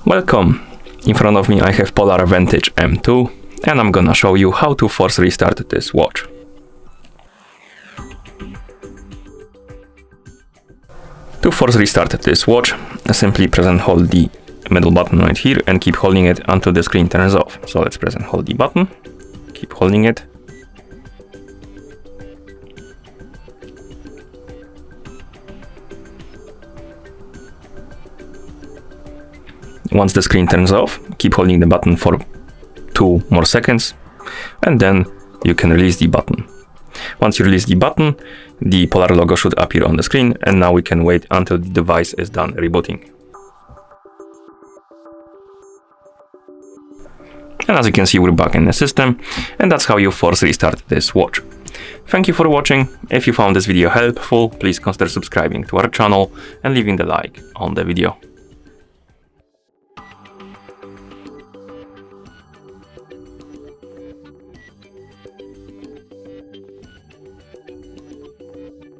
Welcome! In front of me I have Polar Vantage M2 and I'm gonna show you how to force restart this watch. To force restart this watch, simply press and hold the middle button right here and keep holding it until the screen turns off. So let's press and hold the button, keep holding it. Once the screen turns off, keep holding the button for 2 more seconds and then you can release the button. Once you release the button, the Polar logo should appear on the screen and now we can wait until the device is done rebooting. And as you can see, we're back in the system, and that's how you force restart this watch. Thank you for watching. If you found this video helpful, please consider subscribing to our channel and leaving the like on the video.